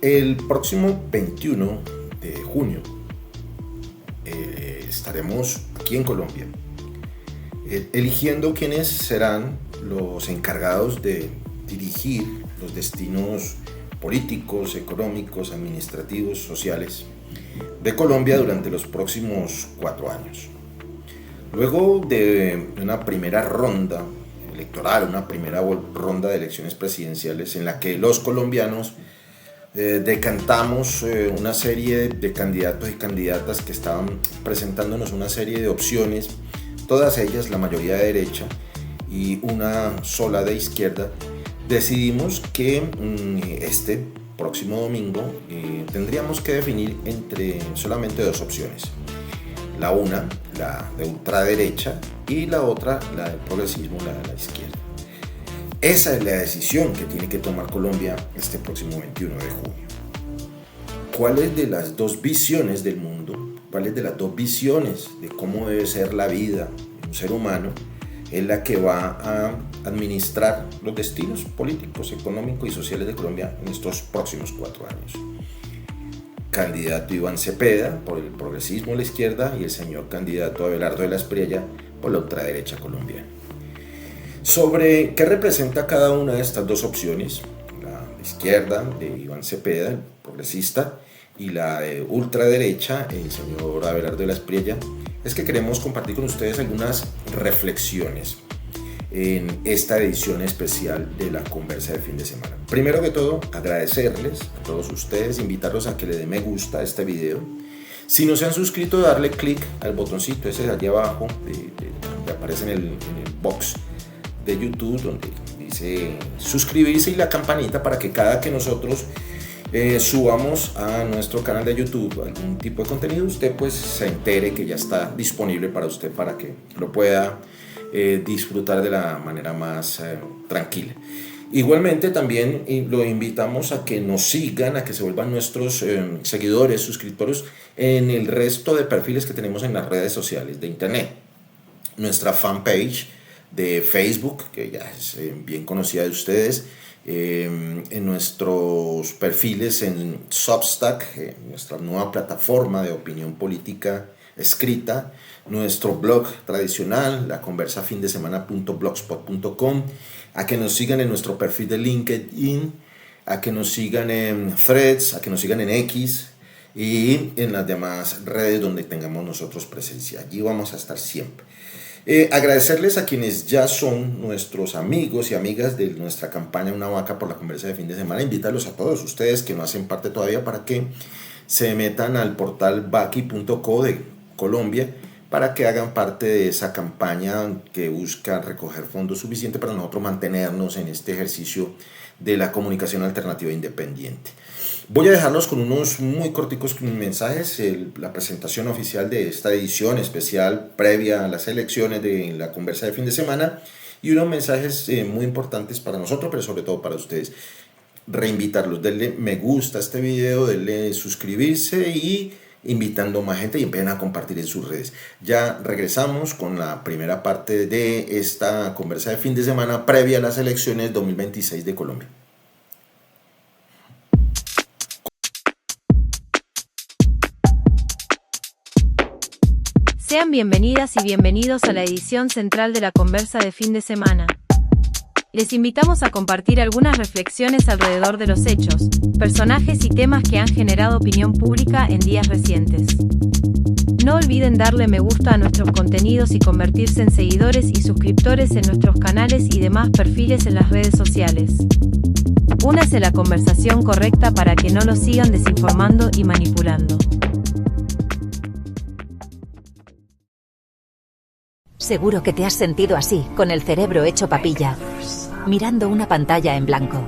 El próximo 21 de junio estaremos aquí en Colombia eligiendo quiénes serán los encargados de dirigir los destinos políticos, económicos, administrativos, sociales de Colombia durante los próximos 4 años. Luego de una primera ronda electoral, una primera ronda de elecciones presidenciales en la que los colombianos decantamos una serie de candidatos y candidatas que estaban presentándonos una serie de opciones, todas ellas la mayoría de derecha y una sola de izquierda, decidimos que este próximo domingo tendríamos que definir entre solamente 2 opciones. La una, la de ultraderecha, y la otra, la del progresismo, la de la izquierda. Esa es la decisión que tiene que tomar Colombia este próximo 21 de junio. ¿Cuáles de las 2 visiones del mundo, cuáles de las 2 visiones de cómo debe ser la vida de un ser humano es la que va a administrar los destinos políticos, económicos y sociales de Colombia en estos próximos 4 años? Candidato Iván Cepeda por el progresismo a la izquierda y el señor candidato Abelardo de la Espriella por la ultraderecha colombiana. Sobre qué representa cada una de estas 2 opciones, la izquierda de Iván Cepeda, el progresista, y la de ultraderecha, el señor Abelardo de la Espriella, es que queremos compartir con ustedes algunas reflexiones en esta edición especial de la Conversa de Fin de Semana. Primero que todo, agradecerles a todos ustedes, invitarlos a que le den me gusta a este video. Si no se han suscrito, darle clic al botoncito ese de allá abajo, que aparece en el box de YouTube, donde dice suscribirse, y la campanita para que cada que nosotros subamos a nuestro canal de YouTube algún tipo de contenido, usted pues se entere que ya está disponible para usted, para que lo pueda disfrutar de la manera más tranquila. Igualmente también lo invitamos a que nos sigan, a que se vuelvan nuestros seguidores, suscriptores en el resto de perfiles que tenemos en las redes sociales de internet. Nuestra fanpage de Facebook, que ya es bien conocida de ustedes, en nuestros perfiles en Substack, nuestra nueva plataforma de opinión política escrita, nuestro blog tradicional, laconversafindesemana.blogspot.com, a que nos sigan en nuestro perfil de LinkedIn, a que nos sigan en Threads, a que nos sigan en X y en las demás redes donde tengamos nosotros presencia. Allí vamos a estar siempre. Agradecerles a quienes ya son nuestros amigos y amigas de nuestra campaña Una Vaca por la Conversa de Fin de Semana. Invitarlos a todos ustedes que no hacen parte todavía para que se metan al portal vaki.co de Colombia para que hagan parte de esa campaña que busca recoger fondos suficientes para nosotros mantenernos en este ejercicio de la comunicación alternativa independiente. Voy a dejarlos con unos muy corticos mensajes, la presentación oficial de esta edición especial previa a las elecciones de la Conversa de Fin de Semana, y unos mensajes muy importantes para nosotros, pero sobre todo para ustedes. Reinvitarlos, denle me gusta a este video, denle suscribirse y invitando más gente y empiecen a compartir en sus redes. Ya regresamos con la primera parte de esta Conversa de Fin de Semana previa a las elecciones 2026 de Colombia. Sean bienvenidas y bienvenidos a la edición central de la Conversa de Fin de Semana. Les invitamos a compartir algunas reflexiones alrededor de los hechos, personajes y temas que han generado opinión pública en días recientes. No olviden darle me gusta a nuestros contenidos y convertirse en seguidores y suscriptores en nuestros canales y demás perfiles en las redes sociales. Únase a la conversación correcta para que no los sigan desinformando y manipulando. Seguro que te has sentido así, con el cerebro hecho papilla, mirando una pantalla en blanco.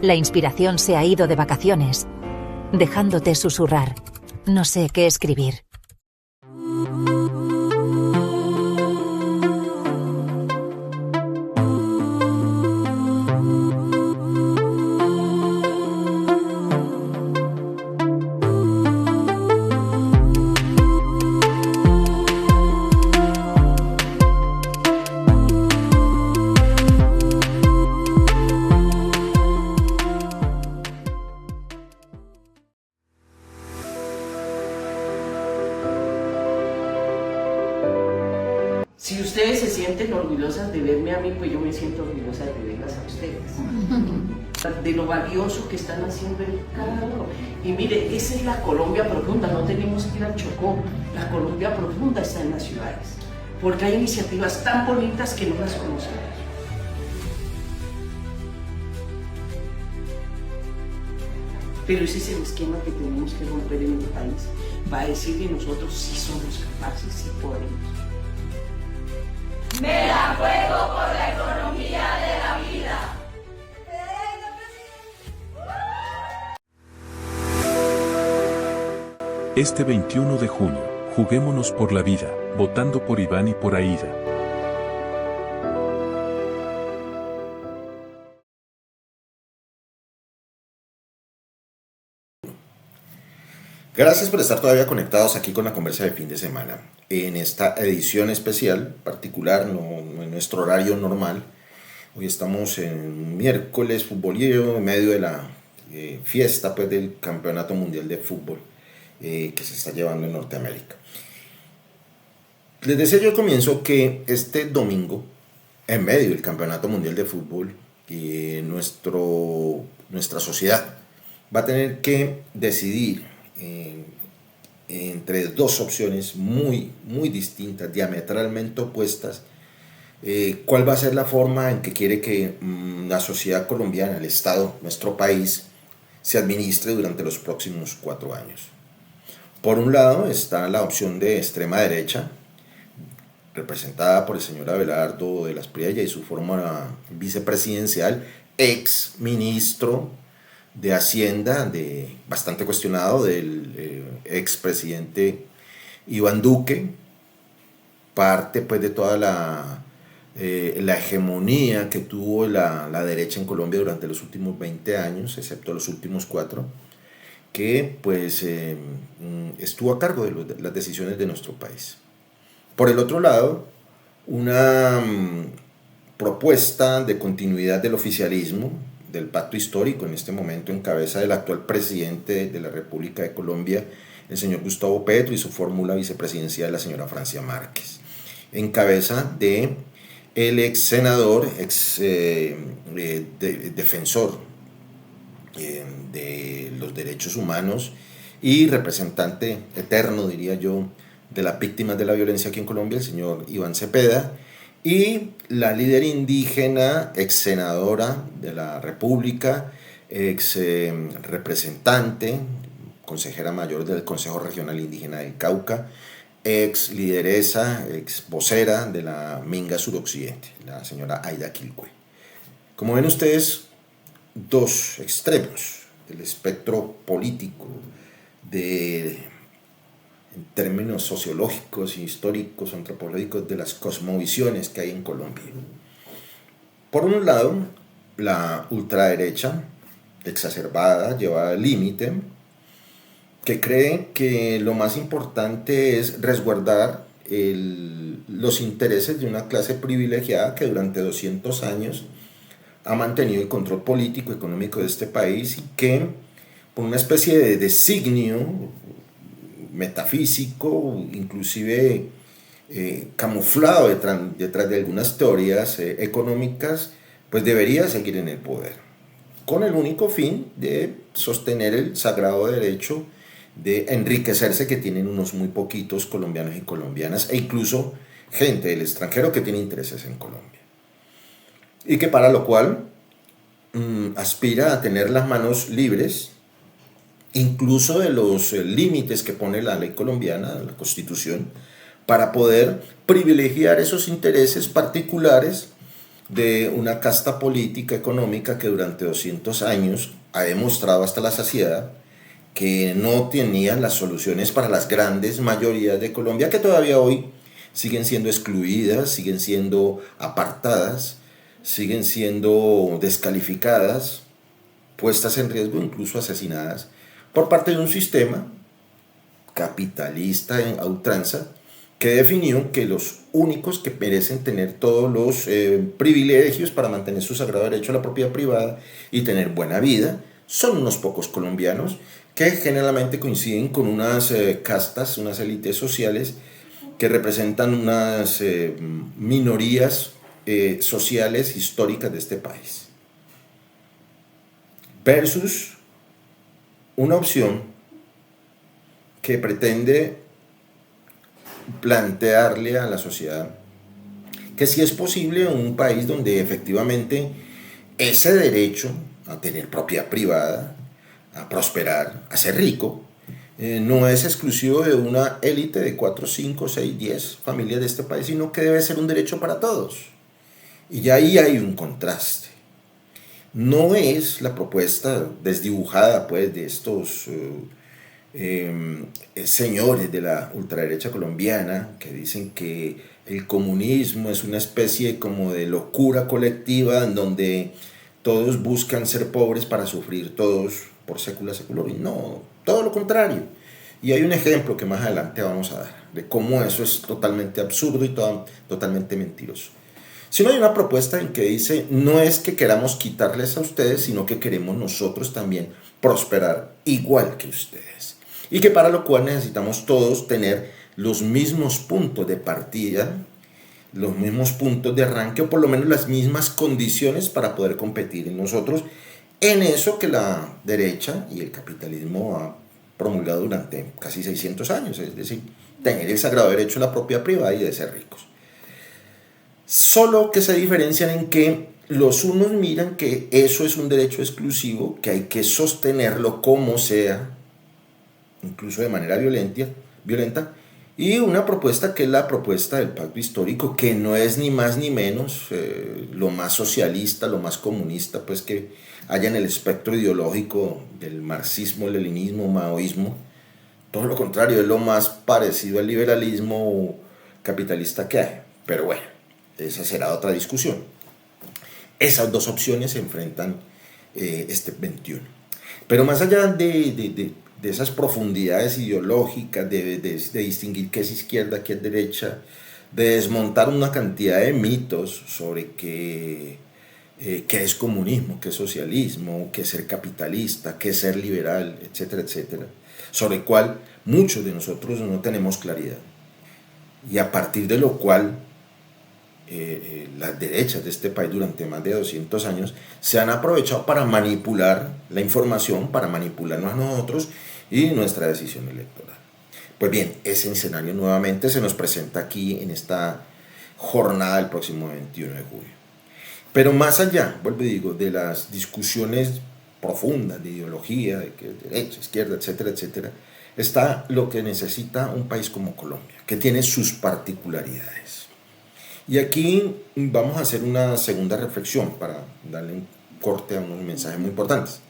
La inspiración se ha ido de vacaciones, dejándote susurrar. No sé qué escribir. Si ustedes se sienten orgullosas de verme a mí, pues yo me siento orgullosa de verlas a ustedes. De lo valioso que están haciendo en cada uno. Y mire, esa es la Colombia profunda, no tenemos que ir al Chocó. La Colombia profunda está en las ciudades, porque hay iniciativas tan bonitas que no las conocemos. Pero ese es el esquema que tenemos que romper en el país, para decir que nosotros sí somos capaces, sí podemos. Me la juego por la economía de la vida. Este 21 de junio, juguémonos por la vida, votando por Iván y por Aida. Gracias por estar todavía conectados aquí con la conversa de fin de semana. En esta edición especial, particular, no en nuestro horario normal. Hoy estamos en miércoles futbolero, en medio de la fiesta pues, del Campeonato Mundial de Fútbol que se está llevando en Norteamérica. Les decía yo al comienzo que este domingo, en medio del Campeonato Mundial de Fútbol, nuestra sociedad va a tener que decidir entre dos opciones muy distintas, diametralmente opuestas, cuál va a ser la forma en que quiere que la sociedad colombiana, el Estado, nuestro país, se administre durante los próximos 4 años. Por un lado está la opción de extrema derecha, representada por el señor Abelardo de las Priella y su fórmula vicepresidencial, ex ministro de Hacienda, bastante cuestionado, del expresidente Iván Duque, parte pues de toda la hegemonía que tuvo la derecha en Colombia durante los últimos 20 años, excepto los últimos 4, que pues estuvo a cargo de las decisiones de nuestro país. Por el otro lado, una propuesta de continuidad del oficialismo, del pacto histórico, en este momento en cabeza del actual presidente de la República de Colombia, el señor Gustavo Petro, y su fórmula vicepresidencial, la señora Francia Márquez, en cabeza de el ex senador, defensor de los derechos humanos y representante eterno, diría yo, de las víctimas de la violencia aquí en Colombia, el señor Iván Cepeda, y la líder indígena, ex senadora de la República, ex representante, consejera mayor del Consejo Regional Indígena del Cauca, ex lideresa, ex vocera de la Minga Suroccidente, la señora Aida Quilcue. Como ven ustedes, dos extremos del espectro político, en términos sociológicos, históricos, antropológicos, de las cosmovisiones que hay en Colombia. Por un lado, la ultraderecha, exacerbada, llevada al límite, que cree que lo más importante es resguardar los intereses de una clase privilegiada que durante 200 años ha mantenido el control político y económico de este país, y que por una especie de designio metafísico, inclusive camuflado detrás de algunas teorías económicas, pues debería seguir en el poder, con el único fin de sostener el sagrado derecho de enriquecerse que tienen unos muy poquitos colombianos y colombianas, e incluso gente del extranjero que tiene intereses en Colombia, y que para lo cual aspira a tener las manos libres, incluso de los límites que pone la ley colombiana, la Constitución, para poder privilegiar esos intereses particulares de una casta política económica que durante 200 años ha demostrado hasta la saciedad que no tenía las soluciones para las grandes mayorías de Colombia, que todavía hoy siguen siendo excluidas, siguen siendo apartadas, siguen siendo descalificadas, puestas en riesgo, incluso asesinadas, por parte de un sistema capitalista a ultranza, que definió que los únicos que merecen tener todos los privilegios para mantener su sagrado derecho a la propiedad privada y tener buena vida son unos pocos colombianos, que generalmente coinciden con unas castas, unas élites sociales que representan unas minorías sociales históricas de este país, versus una opción que pretende plantearle a la sociedad que sí es posible un país donde efectivamente ese derecho a tener propiedad privada, a prosperar, a ser rico, no es exclusivo de una élite de 4, 5, 6, 10 familias de este país, sino que debe ser un derecho para todos. Y ya ahí hay un contraste. No es la propuesta desdibujada pues, de estos señores de la ultraderecha colombiana que dicen que el comunismo es una especie como de locura colectiva en donde todos buscan ser pobres para sufrir todos por sécula seculorum. No, todo lo contrario. Y hay un ejemplo que más adelante vamos a dar de cómo eso es totalmente absurdo y totalmente mentiroso. Sino hay una propuesta en que dice, no es que queramos quitarles a ustedes, sino que queremos nosotros también prosperar igual que ustedes. Y que para lo cual necesitamos todos tener los mismos puntos de partida, los mismos puntos de arranque, o por lo menos las mismas condiciones para poder competir en nosotros en eso que la derecha y el capitalismo ha promulgado durante casi 600 años, es decir, tener el sagrado derecho a la propiedad privada y de ser ricos. Solo que se diferencian en que los unos miran que eso es un derecho exclusivo, que hay que sostenerlo como sea, incluso de manera violenta, y una propuesta que es la propuesta del pacto histórico, que no es ni más ni menos lo más socialista, lo más comunista pues que haya en el espectro ideológico del marxismo, leninismo, maoísmo. Todo lo contrario, es lo más parecido al liberalismo capitalista que hay. Pero bueno, esa será otra discusión. Esas dos opciones se enfrentan este 21. Pero más allá de esas profundidades ideológicas, de distinguir qué es izquierda, qué es derecha, de desmontar una cantidad de mitos sobre qué es comunismo, qué es socialismo, qué es ser capitalista, qué es ser liberal, etcétera, etcétera, sobre el cual muchos de nosotros no tenemos claridad. Y a partir de lo cual las derechas de este país durante más de 200 años se han aprovechado para manipular la información, para manipularnos a nosotros y nuestra decisión electoral. Pues bien, ese escenario nuevamente se nos presenta aquí en esta jornada del próximo 21 de julio. Pero más allá, vuelvo y digo, de las discusiones profundas de ideología, de que es derecha, izquierda, etcétera, etcétera, está lo que necesita un país como Colombia, que tiene sus particularidades. Y aquí vamos a hacer una segunda reflexión para darle un corte a unos mensajes muy importantes.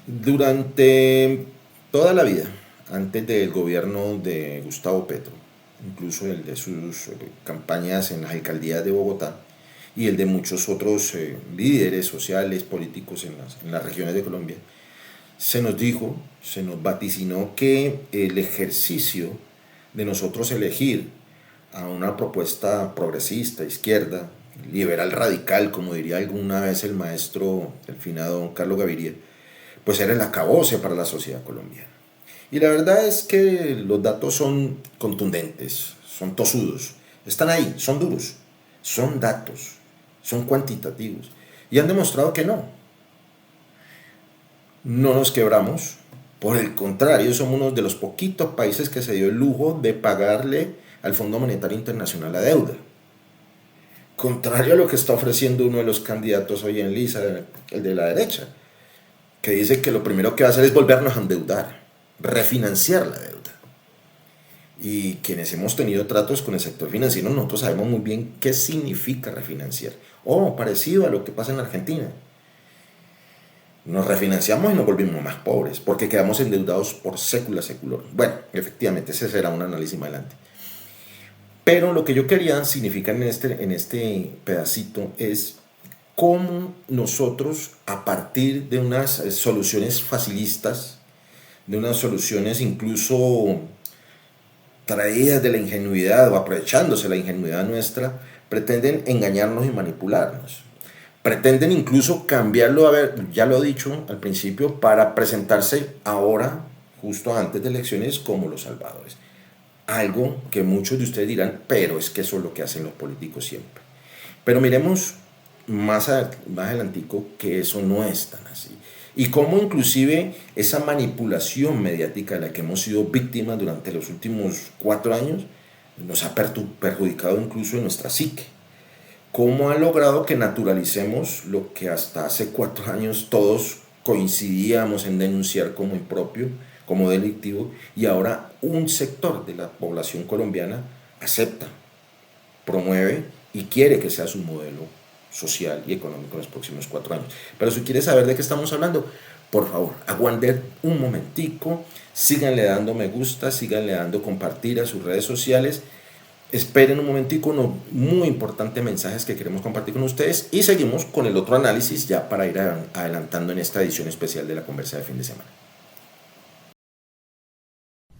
Durante toda la vida, antes del gobierno de Gustavo Petro, incluso el de sus campañas en las alcaldías de Bogotá y el de muchos otros líderes sociales, políticos en las regiones de Colombia, se nos dijo, se nos vaticinó que el ejercicio de nosotros elegir a una propuesta progresista, izquierda, liberal radical, como diría alguna vez el maestro, el finado Carlos Gaviria, pues era el acabose para la sociedad colombiana. Y la verdad es que los datos son contundentes, son tosudos, están ahí, son duros, son datos, son cuantitativos, y han demostrado que no nos quebramos, por el contrario, somos uno de los poquitos países que se dio el lujo de pagarle al Fondo Monetario Internacional la deuda. Contrario a lo que está ofreciendo uno de los candidatos hoy en liza, el de la derecha, que dice que lo primero que va a hacer es volvernos a endeudar, refinanciar la deuda. Y quienes hemos tenido tratos con el sector financiero, nosotros sabemos muy bien qué significa refinanciar. Parecido a lo que pasa en Argentina. Nos refinanciamos y nos volvimos más pobres, porque quedamos endeudados por sécula seculorum. Bueno, efectivamente, ese será un análisis más adelante. Pero lo que yo quería significar en este pedacito es cómo nosotros, a partir de unas soluciones facilistas, de unas soluciones incluso traídas de la ingenuidad o aprovechándose la ingenuidad nuestra, pretenden engañarnos y manipularnos. Pretenden incluso cambiarlo, ya lo he dicho al principio, para presentarse ahora, justo antes de elecciones, como los salvadores. algo que muchos de ustedes dirán, pero es que eso es lo que hacen los políticos siempre. Pero miremos más adelantico que eso no es tan así. Y cómo inclusive esa manipulación mediática de la que hemos sido víctimas durante los últimos 4 años nos ha perjudicado incluso en nuestra psique. Cómo ha logrado que naturalicemos lo que hasta hace 4 años todos coincidíamos en denunciar como impropio, como delictivo, y ahora un sector de la población colombiana acepta, promueve y quiere que sea su modelo social y económico en los próximos 4 años. Pero si quieres saber de qué estamos hablando, por favor, aguanten un momentico, síganle dando me gusta, síganle dando compartir a sus redes sociales, esperen un momentico, unos muy importantes mensajes que queremos compartir con ustedes y seguimos con el otro análisis ya para ir adelantando en esta edición especial de la Conversa de Fin de Semana.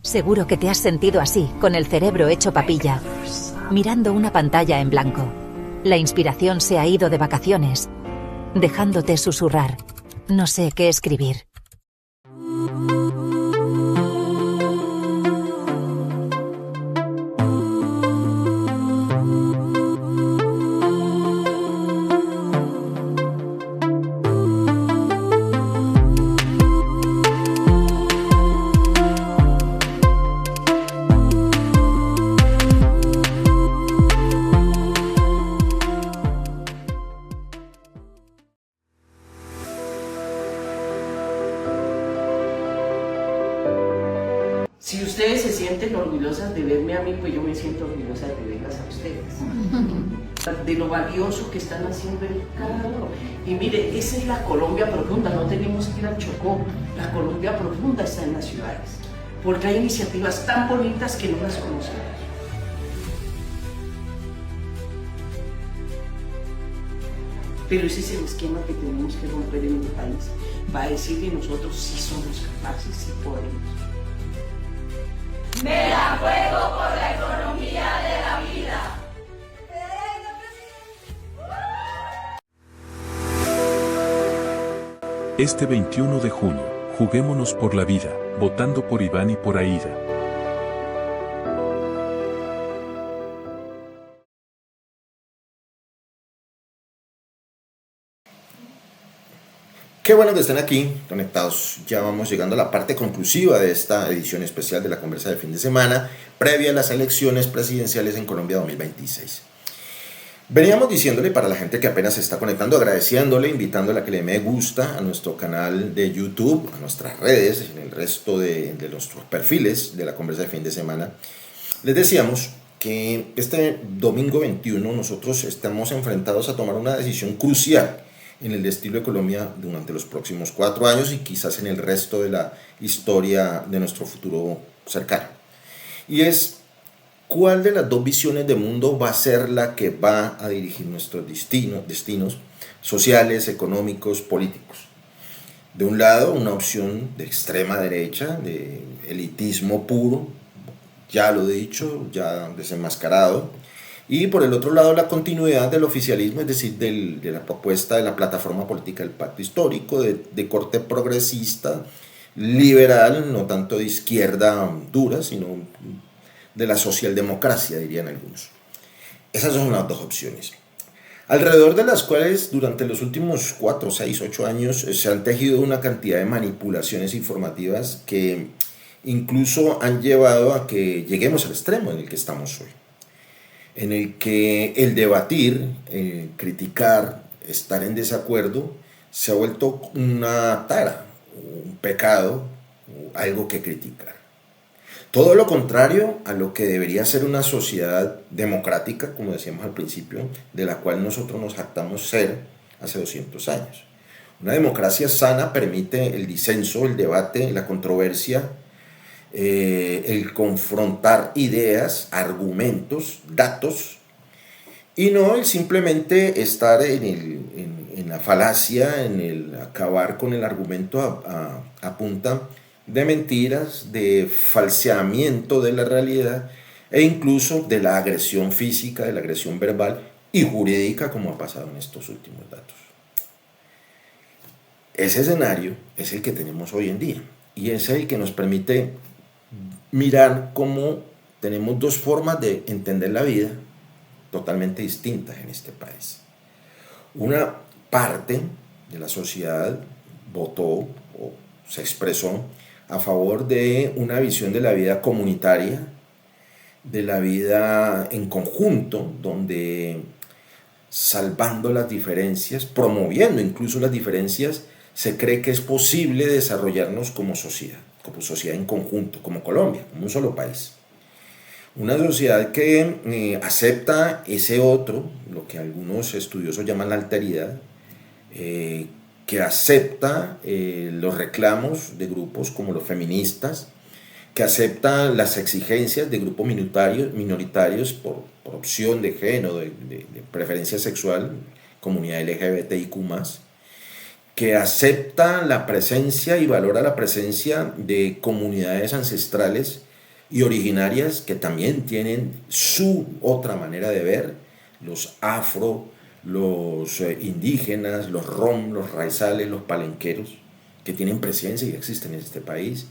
Seguro que te has sentido así, con el cerebro hecho papilla, mirando una pantalla en blanco. La inspiración se ha ido de vacaciones, dejándote susurrar. No sé qué escribir. Si ustedes se sienten orgullosas de verme a mí, pues yo me siento orgullosa de verlas a ustedes. De lo valioso que están haciendo el carro. Y mire, esa es la Colombia profunda, no tenemos que ir al Chocó. La Colombia profunda está en las ciudades, porque hay iniciativas tan bonitas que no las conocemos. Pero ese es el esquema que tenemos que romper en el país, para decir que nosotros sí somos capaces, sí podemos. Me la juego por la economía de la vida. Este 21 de junio, juguémonos por la vida, votando por Iván y por Aida. Qué bueno que estén aquí conectados. Ya vamos llegando a la parte conclusiva de esta edición especial de la Conversa de Fin de Semana, previa a las elecciones presidenciales en Colombia 2026. Veníamos diciéndole para la gente que apenas se está conectando, agradeciéndole, invitándole a que le me gusta a nuestro canal de YouTube, a nuestras redes, en el resto de nuestros perfiles de la Conversa de Fin de Semana. Les decíamos que este domingo 21 nosotros estamos enfrentados a tomar una decisión crucial en el destino de Colombia durante los próximos 4 años y quizás en el resto de la historia de nuestro futuro cercano. Y es cuál de las dos visiones de mundo va a ser la que va a dirigir nuestros destinos sociales, económicos, políticos. De un lado, una opción de extrema derecha, de elitismo puro, ya lo he dicho, ya desenmascarado. Y por el otro lado, la continuidad del oficialismo, es decir, de la propuesta de la plataforma política del pacto histórico, de corte progresista, liberal, no tanto de izquierda dura, sino de la socialdemocracia, dirían algunos. Esas son las dos opciones, alrededor de las cuales durante los últimos 4, 6, 8 años se han tejido una cantidad de manipulaciones informativas que incluso han llevado a que lleguemos al extremo en el que estamos hoy, en el que el debatir, criticar, estar en desacuerdo, se ha vuelto una tara, un pecado, algo que criticar. Todo lo contrario a lo que debería ser una sociedad democrática, como decíamos al principio, de la cual nosotros nos jactamos ser hace 200 años. Una democracia sana permite el disenso, el debate, la controversia, el confrontar ideas, argumentos, datos, y no el simplemente estar en la falacia, en el acabar con el argumento a punta de mentiras, de falseamiento de la realidad e incluso de la agresión física, de la agresión verbal y jurídica, como ha pasado en estos últimos datos. Ese escenario es el que tenemos hoy en día y es el que nos permite mirar cómo tenemos dos formas de entender la vida totalmente distintas en este país. Una parte de la sociedad votó o se expresó a favor de una visión de la vida comunitaria, de la vida en conjunto, donde salvando las diferencias, promoviendo incluso las diferencias, se cree que es posible desarrollarnos como sociedad en conjunto, como Colombia, como un solo país. Una sociedad que acepta ese otro, lo que algunos estudiosos llaman la alteridad, que acepta los reclamos de grupos como los feministas, que acepta las exigencias de grupos minoritarios por opción de género, de preferencia sexual, comunidad LGBTIQ+, que acepta la presencia y valora la presencia de comunidades ancestrales y originarias que también tienen su otra manera de ver, los afro, los indígenas, los rom, los raizales, los palenqueros, que tienen presencia y existen en este país,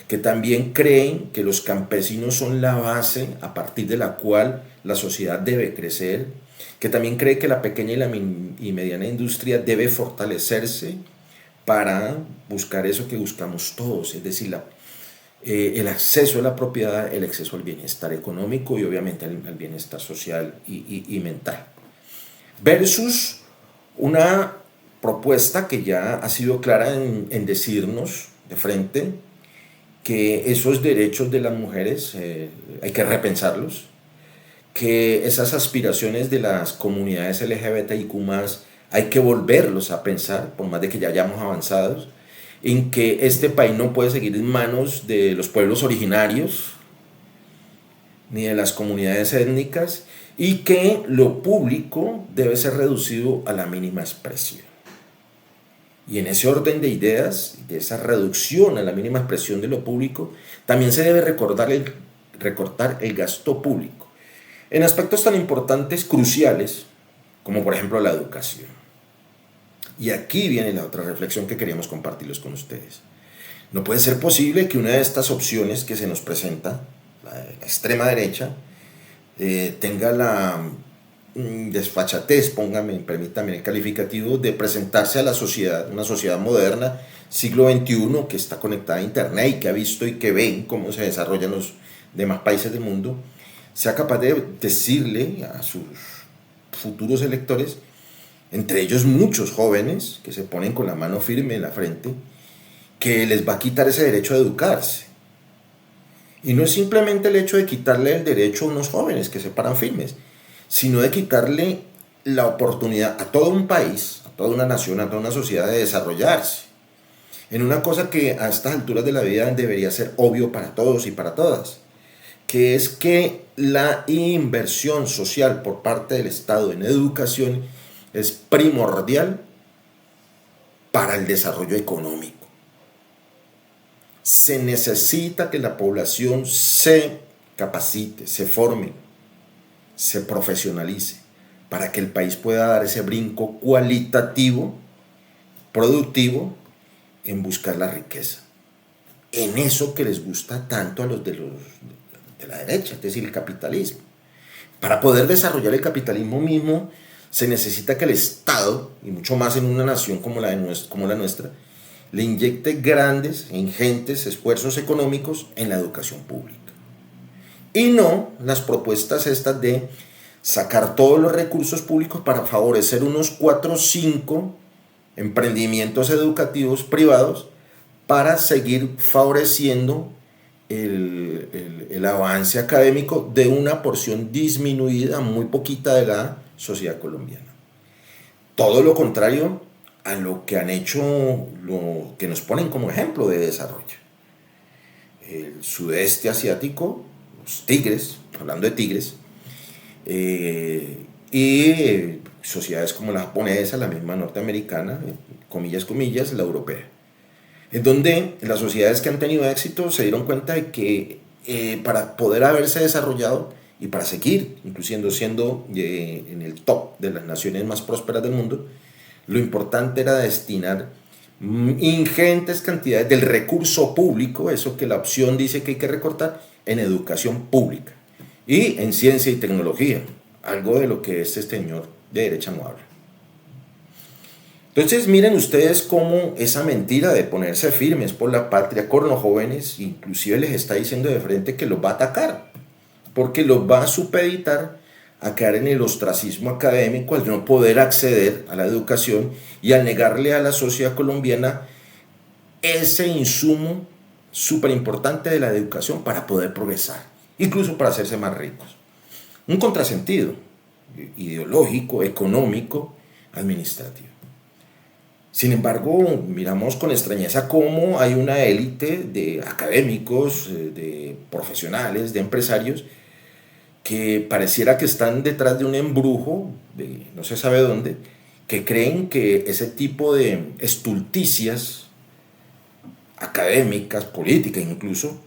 que también creen que los campesinos son la base a partir de la cual la sociedad debe crecer, que también cree que la pequeña y mediana industria debe fortalecerse para buscar eso que buscamos todos, es decir, el acceso a la propiedad, el acceso al bienestar económico y obviamente al bienestar social y mental. Versus una propuesta que ya ha sido clara en decirnos de frente que esos derechos de las mujeres hay que repensarlos, que esas aspiraciones de las comunidades LGBTIQ+, hay que volverlos a pensar, por más de que ya hayamos avanzado, en que este país no puede seguir en manos de los pueblos originarios, ni de las comunidades étnicas, y que lo público debe ser reducido a la mínima expresión. Y en ese orden de ideas, de esa reducción a la mínima expresión de lo público, también se debe recortar el gasto público en aspectos tan importantes, cruciales, como por ejemplo la educación. Y aquí viene la otra reflexión que queríamos compartirles con ustedes. No puede ser posible que una de estas opciones que se nos presenta, la extrema derecha, tenga la desfachatez, permítame el calificativo, de presentarse a la sociedad, una sociedad moderna, siglo XXI, que está conectada a internet y que ha visto y que ve cómo se desarrollan los demás países del mundo, sea capaz de decirle a sus futuros electores, entre ellos muchos jóvenes que se ponen con la mano firme en la frente, que les va a quitar ese derecho a educarse. Y no es simplemente el hecho de quitarle el derecho a unos jóvenes que se paran firmes, sino de quitarle la oportunidad a todo un país, a toda una nación, a toda una sociedad de desarrollarse. En una cosa que a estas alturas de la vida debería ser obvio para todos y para todas, que es que la inversión social por parte del Estado en educación es primordial para el desarrollo económico. Se necesita que la población se capacite, se forme, se profesionalice, para que el país pueda dar ese brinco cualitativo, productivo, en buscar la riqueza. En eso que les gusta tanto a los de la derecha, es decir, el capitalismo. Para poder desarrollar el capitalismo mismo, se necesita que el Estado, y mucho más en una nación como la nuestra, le inyecte grandes e ingentes esfuerzos económicos en la educación pública. Y no las propuestas estas de sacar todos los recursos públicos para favorecer unos 4 o 5 emprendimientos educativos privados para seguir favoreciendo el avance académico de una porción disminuida, muy poquita, de la sociedad colombiana. Todo lo contrario a lo que han hecho, lo que nos ponen como ejemplo de desarrollo. El sudeste asiático, los tigres, hablando de tigres, y sociedades como la japonesa, la misma norteamericana, comillas, la europea, en donde las sociedades que han tenido éxito se dieron cuenta de que para poder haberse desarrollado y para seguir inclusive siendo en el top de las naciones más prósperas del mundo, lo importante era destinar ingentes cantidades del recurso público, eso que la opción dice que hay que recortar, en educación pública y en ciencia y tecnología, algo de lo que este señor de derecha no habla. Entonces miren ustedes cómo esa mentira de ponerse firmes por la patria con los jóvenes inclusive les está diciendo de frente que los va a atacar, porque los va a supeditar a caer en el ostracismo académico al no poder acceder a la educación y al negarle a la sociedad colombiana ese insumo súper importante de la educación para poder progresar, incluso para hacerse más ricos. Un contrasentido ideológico, económico, administrativo. Sin embargo, miramos con extrañeza cómo hay una élite de académicos, de profesionales, de empresarios, que pareciera que están detrás de un embrujo, de no se sabe dónde, que creen que ese tipo de estulticias académicas, políticas incluso,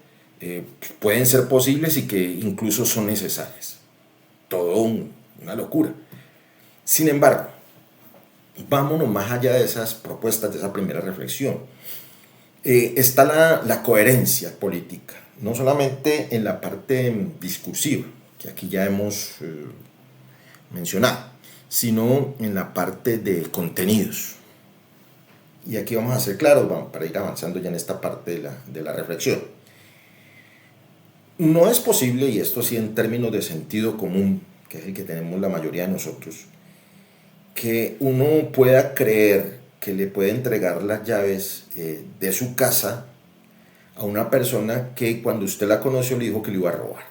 pueden ser posibles y que incluso son necesarias. Todo una locura. Sin embargo, vámonos más allá de esas propuestas, de esa primera reflexión. Está la coherencia política, no solamente en la parte discursiva, que aquí ya hemos mencionado, sino en la parte de contenidos. Y aquí vamos a ser claros para ir avanzando ya en esta parte de la reflexión. No es posible, y esto sí en términos de sentido común, que es el que tenemos la mayoría de nosotros, que uno pueda creer que le puede entregar las llaves de su casa a una persona que cuando usted la conoció le dijo que le iba a robar,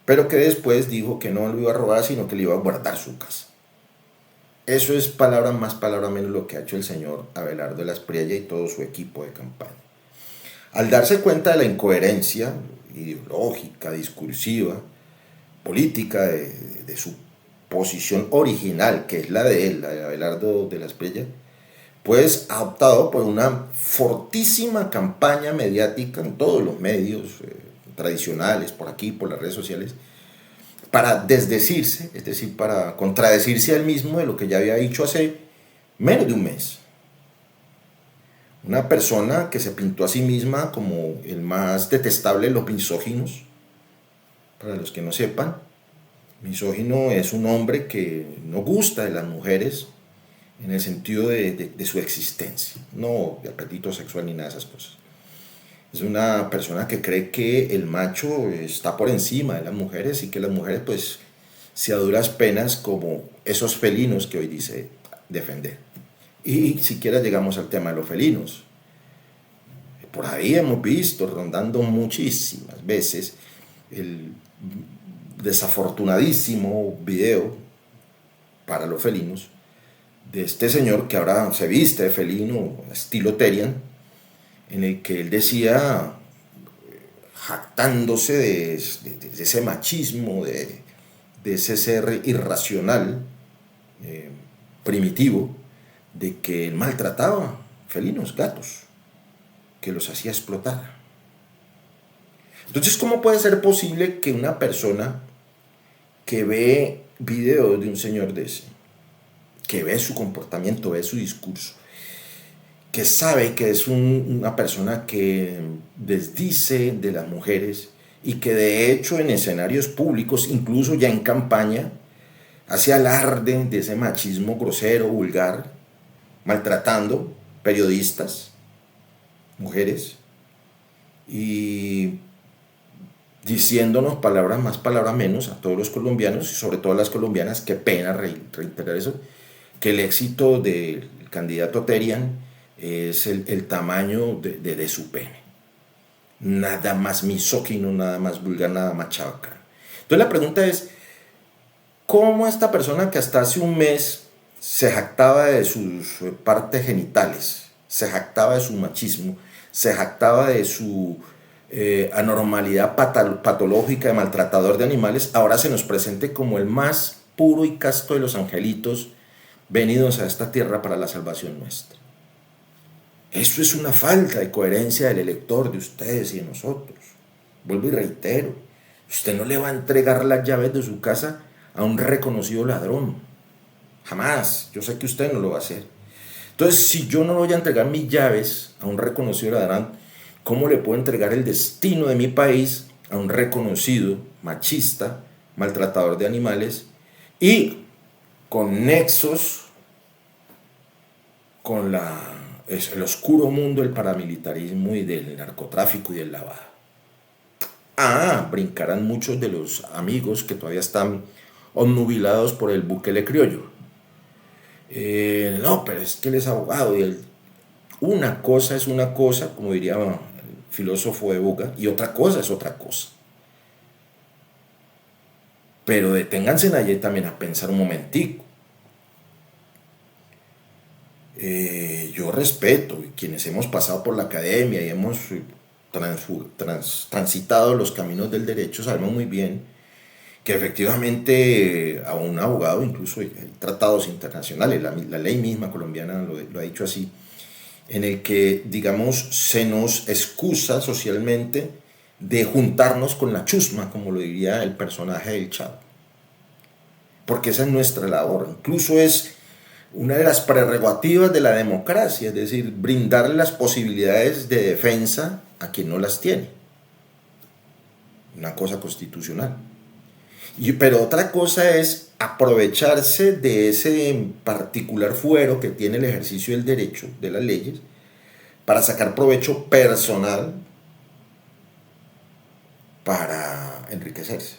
pero que después dijo que no lo iba a robar, sino que le iba a guardar su casa. Eso es palabra más, palabra menos lo que ha hecho el señor Abelardo de las Priella y todo su equipo de campaña. Al darse cuenta de la incoherencia ideológica, discursiva, política de su posición original, que es la de él, la de Abelardo de las Priella, pues ha optado por una fortísima campaña mediática en todos los medios tradicionales, por aquí, por las redes sociales, para desdecirse, es decir, para contradecirse a él mismo de lo que ya había dicho hace menos de un mes. Una persona que se pintó a sí misma como el más detestable de los misóginos. Para los que no sepan, misógino es un hombre que no gusta de las mujeres en el sentido de su existencia, no de apetito sexual ni nada de esas cosas. Es una persona que cree que el macho está por encima de las mujeres y que las mujeres pues se a duras penas como esos felinos que hoy dice defender. Y siquiera llegamos al tema de los felinos. Por ahí hemos visto rondando muchísimas veces el desafortunadísimo video para los felinos de este señor que ahora se viste de felino estilo Terian, en el que él decía, jactándose de ese machismo, de ese ser irracional, primitivo, de que él maltrataba felinos, gatos, que los hacía explotar. Entonces, ¿cómo puede ser posible que una persona que ve videos de un señor de ese, que ve su comportamiento, ve su discurso, que sabe que es una persona que desdice de las mujeres y que de hecho en escenarios públicos, incluso ya en campaña, hace alarde de ese machismo grosero, vulgar, maltratando periodistas, mujeres, y diciéndonos palabras más, palabras menos a todos los colombianos y sobre todo a las colombianas? Qué pena reiterar eso, que el éxito del candidato Terian es el tamaño de su pene. Nada más misógino, nada más vulgar, nada más chabacano. Entonces la pregunta es, ¿cómo esta persona que hasta hace un mes se jactaba de sus partes genitales, se jactaba de su machismo, se jactaba de su anormalidad patológica de maltratador de animales, ahora se nos presente como el más puro y casto de los angelitos venidos a esta tierra para la salvación nuestra? Eso es una falta de coherencia del elector, de ustedes y de nosotros. Vuelvo y reitero, usted no le va a entregar las llaves de su casa a un reconocido ladrón. Jamás. Yo sé que usted no lo va a hacer. Entonces, si yo no voy a entregar mis llaves a un reconocido ladrón, ¿cómo le puedo entregar el destino de mi país a un reconocido machista, maltratador de animales y con nexos con el oscuro mundo del paramilitarismo y del narcotráfico y del lavado? Brincarán muchos de los amigos que todavía están obnubilados por el Bukele criollo. No, pero es que él es abogado y una cosa es una cosa, como diría el filósofo de Buga, y otra cosa es otra cosa. Pero deténganse allí también a pensar un momentico. Yo respeto quienes hemos pasado por la academia y hemos transitado los caminos del derecho, sabemos muy bien que efectivamente a un abogado, incluso hay tratados internacionales, la ley misma colombiana lo ha dicho así, en el que, digamos, se nos excusa socialmente de juntarnos con la chusma, como lo diría el personaje del Chavo. Porque esa es nuestra labor, incluso es una de las prerrogativas de la democracia, es decir, brindarle las posibilidades de defensa a quien no las tiene. Una cosa constitucional. Pero otra cosa es aprovecharse de ese particular fuero que tiene el ejercicio del derecho, de las leyes, para sacar provecho personal para enriquecerse.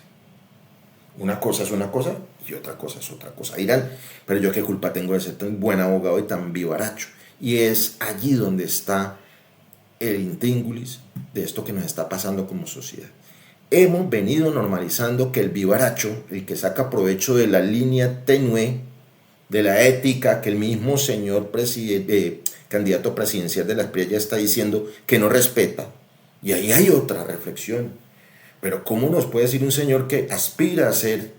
Una cosa es una cosa y otra cosa es otra cosa. Dirán, pero yo qué culpa tengo de ser tan buen abogado y tan vivaracho. Y es allí donde está el intríngulis de esto que nos está pasando como sociedad. Hemos venido normalizando que el vivaracho, el que saca provecho de la línea tenue, de la ética que el mismo señor candidato presidencial de la Espriella ya está diciendo que no respeta. Y ahí hay otra reflexión. Pero ¿cómo nos puede decir un señor que aspira a ser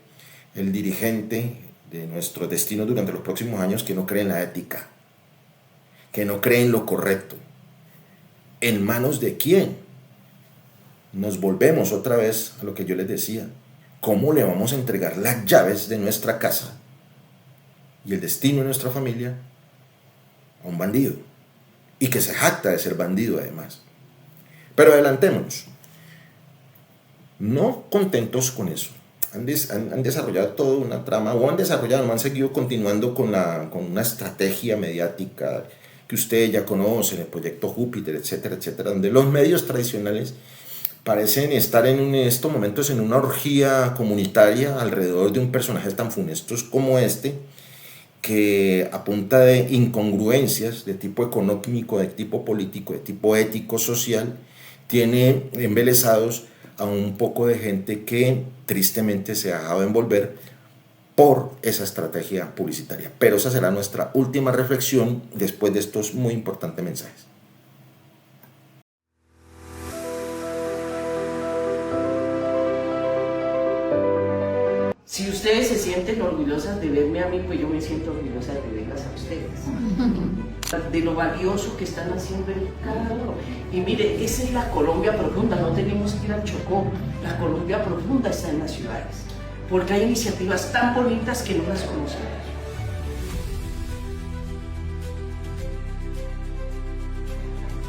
el dirigente de nuestro destino durante los próximos años que no cree en la ética, que no cree en lo correcto? ¿En manos de quién? Nos volvemos otra vez a lo que yo les decía. ¿Cómo le vamos a entregar las llaves de nuestra casa y el destino de nuestra familia a un bandido? Y que se jacta de ser bandido además. Pero adelantémonos. No contentos con eso. Han desarrollado toda una trama, o han seguido continuando con una estrategia mediática que ustedes ya conocen, el proyecto Júpiter, etcétera, etcétera, donde los medios tradicionales parecen estar en estos momentos en una orgía comunitaria alrededor de un personaje tan funesto como este, que a punta de incongruencias de tipo económico, de tipo político, de tipo ético, social, tiene embelesados a un poco de gente que tristemente se ha dejado envolver por esa estrategia publicitaria. Pero esa será nuestra última reflexión después de estos muy importantes mensajes. Si ustedes se sienten orgullosas de verme a mí, pues yo me siento orgullosa de verlas a ustedes. De lo valioso que están haciendo el cambio. Y mire, esa es la Colombia profunda, no tenemos que ir al Chocó. La Colombia profunda está en las ciudades, porque hay iniciativas tan bonitas que no las conocemos.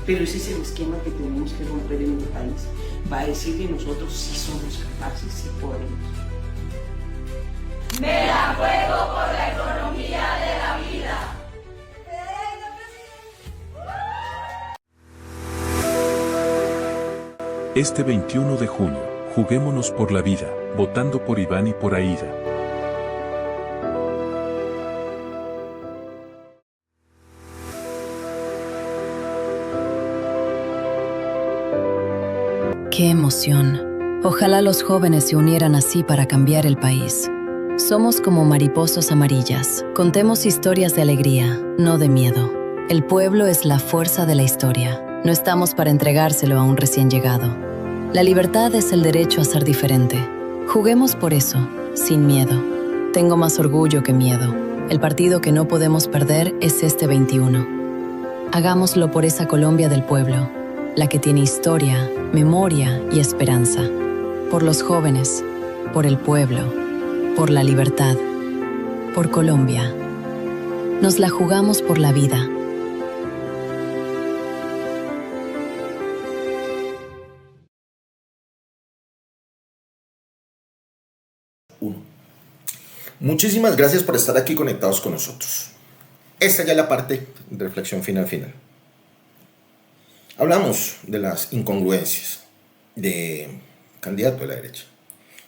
Pero ese es el esquema que tenemos que romper en el país. Va a decir que nosotros sí somos capaces, sí podemos. Me la juego por la economía de la vida. Este 21 de junio, juguémonos por la vida, votando por Iván y por Aida. ¡Qué emoción! Ojalá los jóvenes se unieran así para cambiar el país. Somos como mariposas amarillas. Contemos historias de alegría, no de miedo. El pueblo es la fuerza de la historia. No estamos para entregárselo a un recién llegado. La libertad es el derecho a ser diferente. Juguemos por eso, sin miedo. Tengo más orgullo que miedo. El partido que no podemos perder es este 21. Hagámoslo por esa Colombia del pueblo, la que tiene historia, memoria y esperanza. Por los jóvenes, por el pueblo, por la libertad, por Colombia. Nos la jugamos por la vida. Muchísimas gracias por estar aquí conectados con nosotros. Esta ya es la parte de reflexión final. Hablamos de las incongruencias de candidato de la derecha.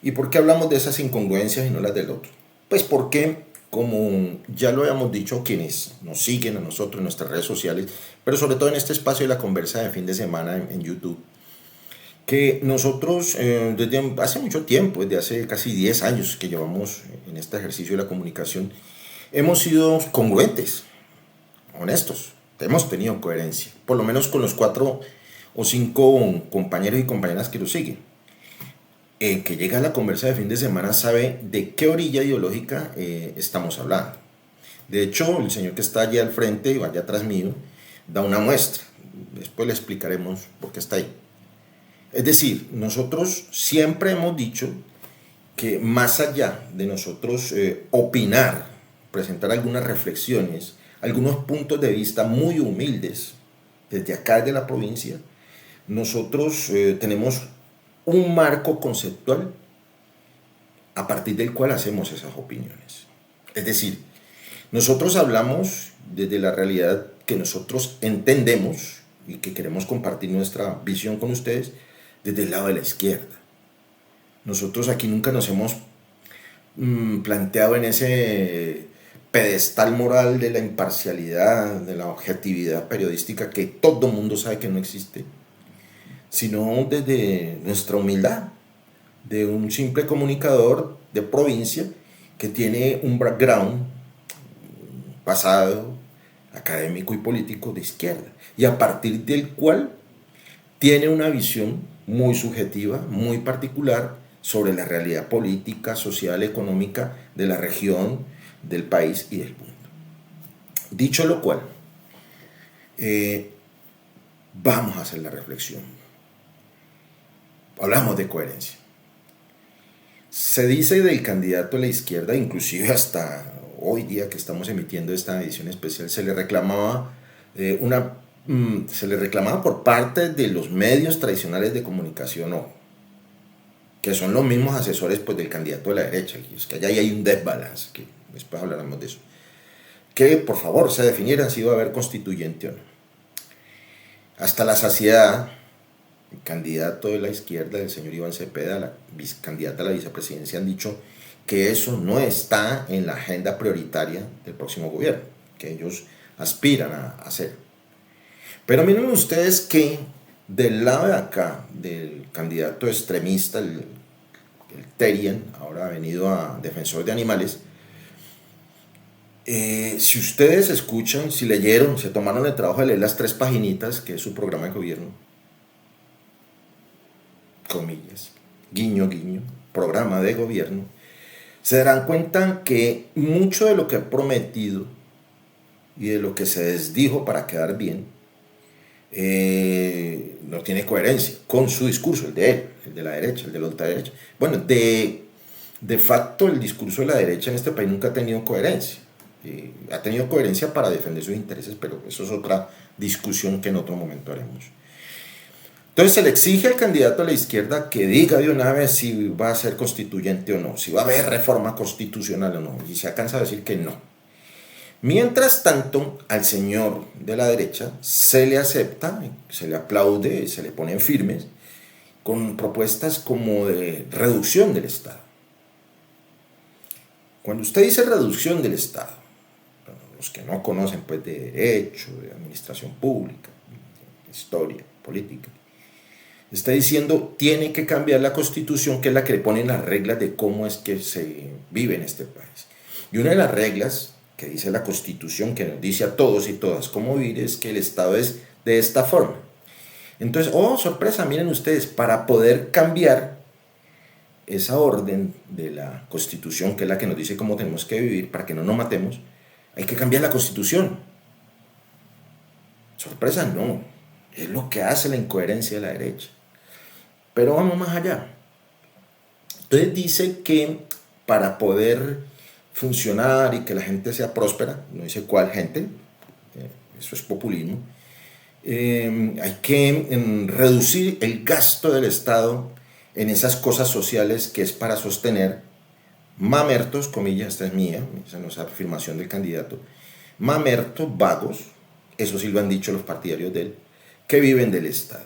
¿Y por qué hablamos de esas incongruencias y no las del otro? Pues porque, como ya lo habíamos dicho quienes nos siguen a nosotros en nuestras redes sociales, pero sobre todo en este espacio de la conversa de fin de semana en YouTube, que nosotros desde hace mucho tiempo, desde hace casi 10 años que llevamos en este ejercicio de la comunicación, hemos sido congruentes, honestos, hemos tenido coherencia, por lo menos con los 4 o 5 compañeros y compañeras que lo siguen. El que llega a la conversa de fin de semana sabe de qué orilla ideológica estamos hablando. De hecho, el señor que está allí al frente y allá atrás mío da una muestra. Después le explicaremos por qué está ahí. Es decir, nosotros siempre hemos dicho que más allá de nosotros opinar, presentar algunas reflexiones, algunos puntos de vista muy humildes desde acá de la provincia, nosotros tenemos un marco conceptual a partir del cual hacemos esas opiniones. Es decir, nosotros hablamos desde la realidad que nosotros entendemos y que queremos compartir nuestra visión con ustedes desde el lado de la izquierda. Nosotros aquí nunca nos hemos planteado en ese pedestal moral de la imparcialidad, de la objetividad periodística que todo el mundo sabe que no existe, sino desde nuestra humildad, de un simple comunicador de provincia que tiene un background, pasado académico y político de izquierda, y a partir del cual tiene una visión muy subjetiva, muy particular sobre la realidad política, social, económica de la región, del país y del mundo. Dicho lo cual, vamos a hacer la reflexión. Hablamos de coherencia. Se dice del candidato de la izquierda, inclusive hasta hoy día que estamos emitiendo esta edición especial, se le reclamaba por parte de los medios tradicionales de comunicación, que son los mismos asesores pues, del candidato de la derecha, y es que allá hay un desbalance, que después hablaremos de eso, que por favor se definieran si iba a haber constituyente o no. Hasta la saciedad, el candidato de la izquierda, el señor Iván Cepeda, la candidata a la vicepresidencia, han dicho que eso no está en la agenda prioritaria del próximo gobierno, que ellos aspiran a hacer. Pero miren ustedes que del lado de acá, del candidato extremista, el Terrien, ahora ha venido a defensor de animales, si ustedes escuchan, si leyeron, se tomaron el trabajo de leer las 3 paginitas, que es su programa de gobierno, comillas, guiño, guiño, programa de gobierno, se darán cuenta que mucho de lo que ha prometido y de lo que se desdijo para quedar bien, no tiene coherencia con su discurso, el de él, el de la derecha, el de la ultraderecha. Bueno, de facto el discurso de la derecha en este país nunca ha tenido coherencia. Ha tenido coherencia para defender sus intereses, pero eso es otra discusión que en otro momento haremos. Entonces se le exige al candidato a la izquierda que diga de una vez si va a ser constituyente o no, si va a haber reforma constitucional o no, y se alcanza a decir que no. Mientras tanto, al señor de la derecha se le acepta, se le aplaude, se le ponen firmes con propuestas como de reducción del Estado. Cuando usted dice reducción del Estado, los que no conocen pues, de derecho, de administración pública, de historia, política, está diciendo tiene que cambiar la Constitución, que es la que le pone las reglas de cómo es que se vive en este país. Y una de las reglas que dice la Constitución, que nos dice a todos y todas cómo vivir, es que el Estado es de esta forma. Entonces, oh, sorpresa, miren ustedes, para poder cambiar esa orden de la Constitución, que es la que nos dice cómo tenemos que vivir, para que no nos matemos, hay que cambiar la Constitución. Sorpresa, no. Es lo que hace la incoherencia de la derecha. Pero vamos más allá. Entonces dice que para poder funcionar y que la gente sea próspera, no dice cuál gente, eso es populismo, hay que reducir el gasto del Estado en esas cosas sociales que es para sostener mamertos, comillas, esta es mía, esa no es afirmación del candidato, mamertos, vagos, eso sí lo han dicho los partidarios de él, que viven del Estado.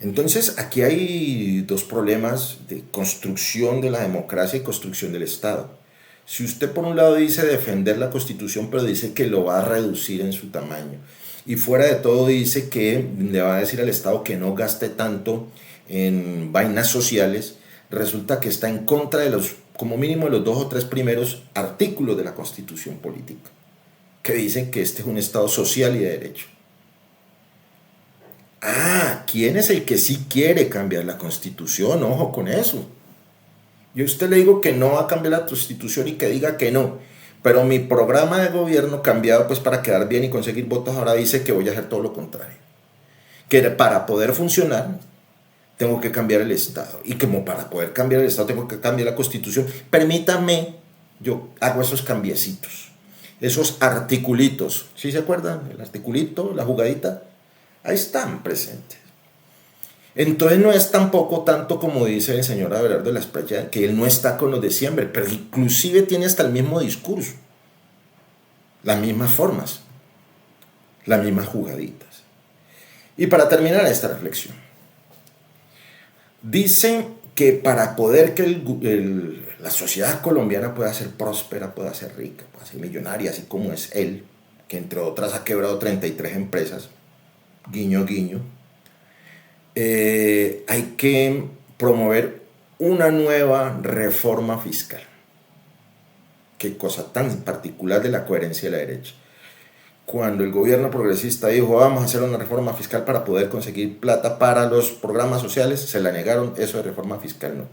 Entonces, aquí hay dos problemas de construcción de la democracia y construcción del Estado. Si usted por un lado dice defender la Constitución, pero dice que lo va a reducir en su tamaño, y fuera de todo dice que le va a decir al Estado que no gaste tanto en vainas sociales, resulta que está en contra de los, como mínimo, de los 2 o 3 primeros artículos de la Constitución política, que dicen que este es un Estado social y de derecho. ¿Quién es el que sí quiere cambiar la Constitución? Ojo con eso. Yo a usted le digo que no va a cambiar la Constitución y que diga que no, pero mi programa de gobierno cambiado pues para quedar bien y conseguir votos ahora dice que voy a hacer todo lo contrario. Que para poder funcionar tengo que cambiar el Estado, y como para poder cambiar el Estado tengo que cambiar la Constitución. Permítame, yo hago esos cambiecitos, esos articulitos. ¿Sí se acuerdan? El articulito, la jugadita, ahí están presentes. Entonces no es tampoco tanto como dice el señor Abelardo de la Espriella, que él no está con los de siempre, pero inclusive tiene hasta el mismo discurso, las mismas formas, las mismas jugaditas. Y para terminar esta reflexión, dicen que para poder que la sociedad colombiana pueda ser próspera, pueda ser rica, pueda ser millonaria, así como es él, que entre otras ha quebrado 33 empresas, guiño guiño, hay que promover una nueva reforma fiscal. Qué cosa tan particular de la coherencia de la derecha. Cuando el gobierno progresista dijo vamos a hacer una reforma fiscal para poder conseguir plata para los programas sociales, se la negaron, eso de reforma fiscal no.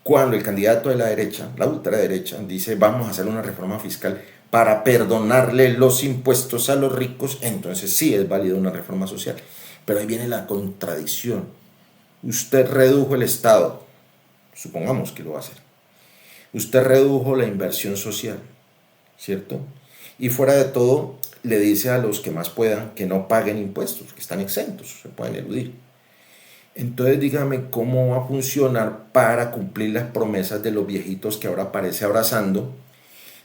Cuando el candidato de la derecha, la ultraderecha, dice vamos a hacer una reforma fiscal para perdonarle los impuestos a los ricos, entonces sí es válida una reforma social. Pero ahí viene la contradicción. Usted redujo el Estado, supongamos que lo va a hacer. Usted redujo la inversión social, ¿cierto? Y fuera de todo, le dice a los que más puedan que no paguen impuestos, que están exentos, se pueden eludir. Entonces dígame cómo va a funcionar para cumplir las promesas de los viejitos que ahora aparece abrazando,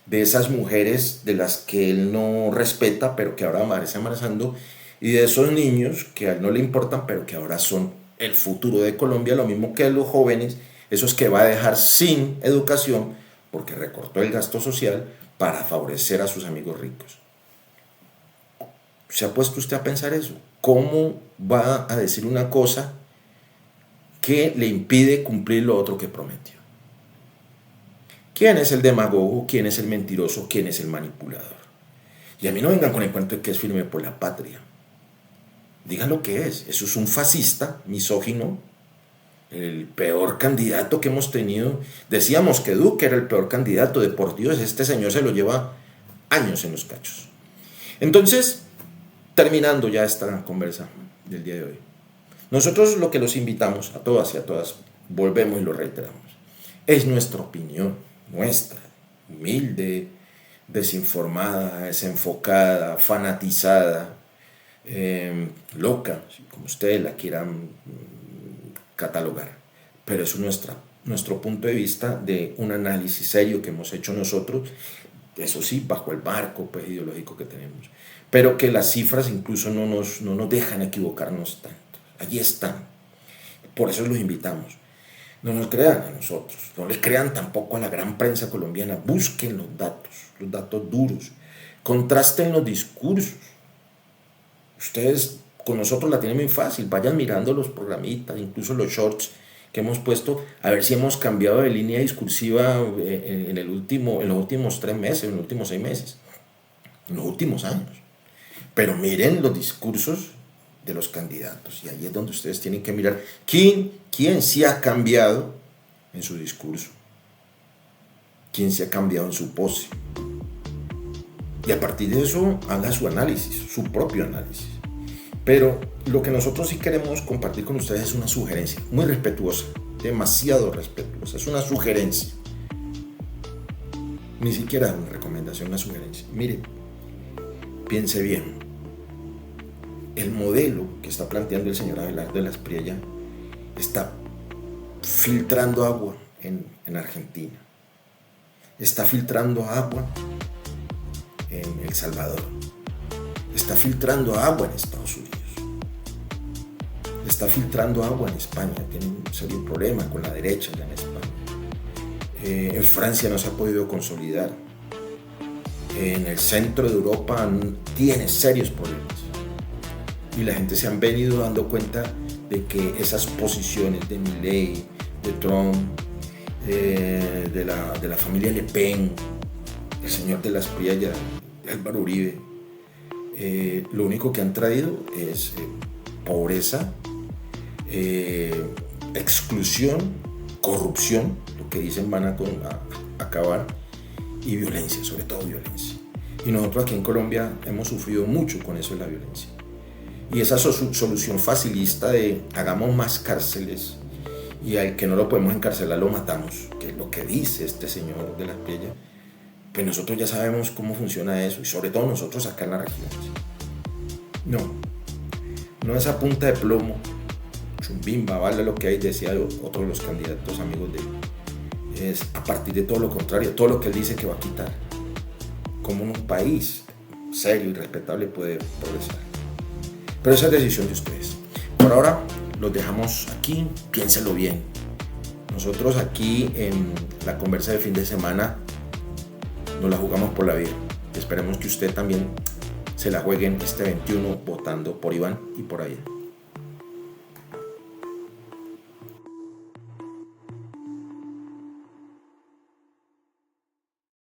de esas mujeres de las que él no respeta, pero que ahora aparece abrazando, y de esos niños que a él no le importan, pero que ahora son el futuro de Colombia, lo mismo que los jóvenes, esos que va a dejar sin educación porque recortó el gasto social para favorecer a sus amigos ricos. ¿Se ha puesto usted a pensar eso? ¿Cómo va a decir una cosa que le impide cumplir lo otro que prometió? ¿Quién es el demagogo? ¿Quién es el mentiroso? ¿Quién es el manipulador? Y a mí no vengan con el cuento de que es firme por la patria. Digan lo que es. Eso es un fascista, misógino, el peor candidato que hemos tenido. Decíamos que Duque era el peor candidato, de por Dios, este señor se lo lleva años en los cachos. Entonces, terminando ya esta conversa del día de hoy, nosotros lo que los invitamos a todas y a todas, volvemos y lo reiteramos, es nuestra opinión, nuestra, humilde, desinformada, desenfocada, fanatizada, loca, como ustedes la quieran catalogar, pero es nuestro punto de vista de un análisis serio que hemos hecho nosotros, eso sí, bajo el marco pues, ideológico que tenemos, pero que las cifras incluso no nos dejan equivocarnos tanto, allí están, por eso los invitamos. No nos crean a nosotros, no les crean tampoco a la gran prensa colombiana, busquen los datos duros, contrasten los discursos. Ustedes con nosotros la tienen muy fácil, vayan mirando los programitas, incluso los shorts que hemos puesto, a ver si hemos cambiado de línea discursiva en los últimos 3 meses, en los últimos 6 meses, en los últimos años. Pero miren los discursos de los candidatos, y ahí es donde ustedes tienen que mirar quién sí ha cambiado en su discurso, quién se ha cambiado en su pose. Y a partir de eso haga su análisis, su propio análisis. Pero lo que nosotros sí queremos compartir con ustedes es una sugerencia, muy respetuosa, demasiado respetuosa, es una sugerencia. Ni siquiera una recomendación, una sugerencia. Mire, piense bien. El modelo que está planteando el señor Abelardo de la Espriella está filtrando agua, en Argentina. Está filtrando agua en El Salvador. Está filtrando agua en Estados Unidos. Está filtrando agua en España. Tiene un serio problema con la derecha ya en España. En Francia no se ha podido consolidar. En el centro de Europa tiene serios problemas. Y la gente se han venido dando cuenta de que esas posiciones de Milei, de Trump, de la familia Le Pen, el señor de las Priellas, Álvaro Uribe, lo único que han traído es pobreza, exclusión, corrupción, lo que dicen van a acabar, y violencia, sobre todo violencia. Y nosotros aquí en Colombia hemos sufrido mucho con eso de la violencia. Y esa solución facilista de hagamos más cárceles y al que no lo podemos encarcelar lo matamos, que es lo que dice este señor de las Priellas, pues nosotros ya sabemos cómo funciona eso, y sobre todo nosotros acá en la región. No es a punta de plomo, chumbimba, vale lo que hay, decía otro de los candidatos amigos de él. Es a partir de todo lo contrario, todo lo que él dice que va a quitar. Como un país serio y respetable puede progresar. Pero esa es decisión de ustedes. Por ahora los dejamos aquí, piénsenlo bien. Nosotros aquí en la conversa de fin de semana nos la jugamos por la vida. Esperemos que usted también se la juegue este 21 votando por Iván y por Aida.